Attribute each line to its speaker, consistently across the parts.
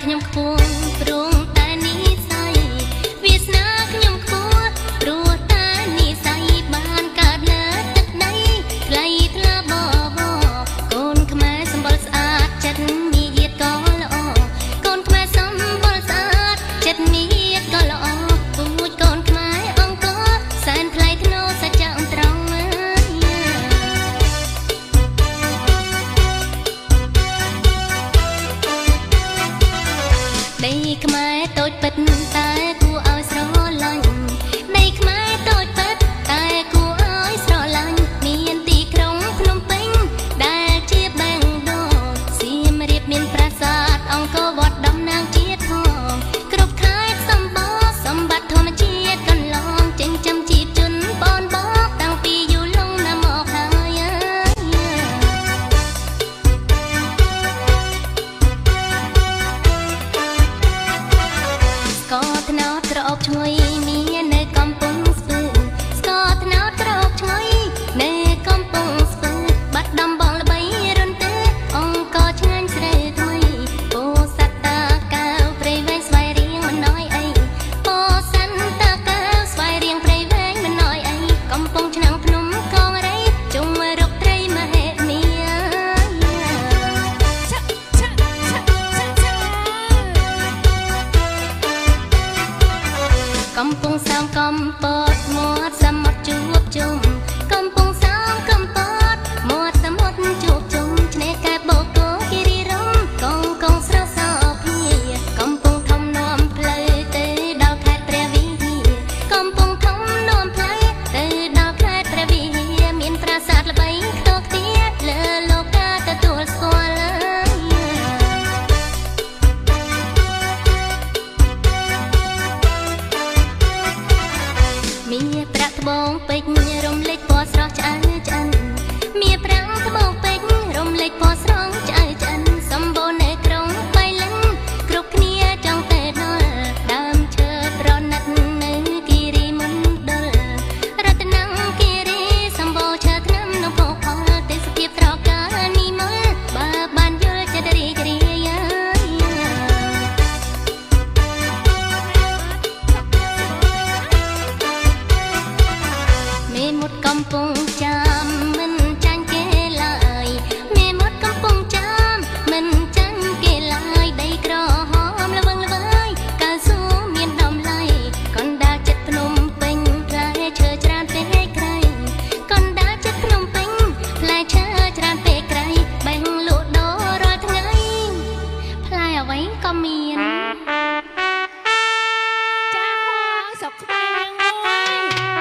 Speaker 1: ខ្ញុំខ្ពស់ព្រមតែនិស័យវាសនាខ្ញុំខ្ពស់ព្រោះតែនិស័យបានកើតលើទឹកដីថ្លៃថ្លាបបកូនខ្មែរសម្បុរស្អាតចិត្តមារយាទក៏ល្អកូនខ្មែរសម្បុរស្អាតចិត្តមារយាទក៏ល្អពូជកូនខ្មែរអង្គសែនថ្លៃថ្នូរសច្ចៈត្រង់ដីខ្មែរតូចពិតតែគួរឲ្យស្រឡាញ់ដីខ្មែរតូចពិតតែគួរឲ្យស្រឡាញ់មានទីក្រុងភ្នំពេញដែលជាបេងដូងសៀមរាបមានប្រាសាទអង្គរវត្តតំណាងជាតិផងគ្រប់ខេត្តសម្បូរសម្បត្តិធម្មជាតិកន្លងចិញ្ចឹមជីវជនបនបកតាំងពីយូរលង់ណាស់មកហើយស្ករត្នោតក្រអូបឈ្ងុយមាននៅកំពង់ស្ពឺស្ករត្នោតក្រអូបឈ្ងុយនៅកំពង់ស្ពឺបាត់ដំបងល្បីរុនទេអង្គរឆ្ងាញ់ស្រីថ្មីពោសត្វតាកៅព្រៃវែងស្វាយរៀងមិនណយអីពោសត្វតាកៅស្វាយរៀងព្រៃវែងមិនណយអីកំពង់ឆ្នាំងភ្នំកងរៃជុំរកត្រីមហេមាកំពង់សោមកំពតមាត់សមុទ្រជួបជុំកំពង់សោមកំពតមាត់សមុទ្រជួបជុំឆ្នេរកែបបូកគោគិរីរម្យកងស្រស់សោភាកំពង់ធំនាំផ្លូវទៅដល់ខេត្តព្រះវិហារកំពង់ធំនាំផ្លូវទៅដល់ខេត្តព្រះវិហារមានប្រាសាទល្បីខ្ទោខ្ទាលើលោកាទទួលស្គាល់មាប្រាក់ត្បូងពេជ្ររំលេចពណ៌ស្រស់ឆ្អៅឆ្អិនមាប្រាក់ត្បូងពេជ្ររំលេចពណ៌ស្រស់ឆ្អៅឆ្អិនសម្បូរនៅក្រុងបៃលិនគ្រប់គ្នាចង់ទៅដល់ដើមឈើប្រណិតនៅគិរីមណ្ឌលរតនគិរីសម្បូរឈើថ្នាំនិងភោគផលទេសភាពត្រកាលនិមលបើបានយល់ចិត្តរីករាយមេមត់កំពង់ចាមមិនចាញ់គេឡើយមេមត់កំពង់ចាមមិនចាញ់គេឡើយដីក្រហមល្វឹងល្វើយកៅស៊ូមានតម្លៃកណ្ដាលចិត្តភ្នំពេញផ្លែឈើច្រើនពេកក្រៃកណ្ដាលចិត្តភ្នំពេញផ្លែឈើច្រើនពេកក្រៃបេះលក់ដូររាល់ថ្ងៃផ្លែអ្វីក៏មានចាស្រុកខ្មែរ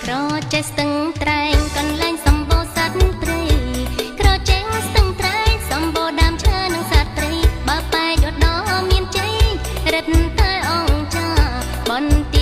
Speaker 1: ក្រចេះស្ទឹងត្រែងកន្លែងសម្បូរសត្វព្រៃក្រចេះស្ទឹងត្រែងសម្បូរដើមឈើនិងសត្វព្រៃបើបែកឧត្តរមានជ័យរិទ្ធតែអង្គចាបន្ទា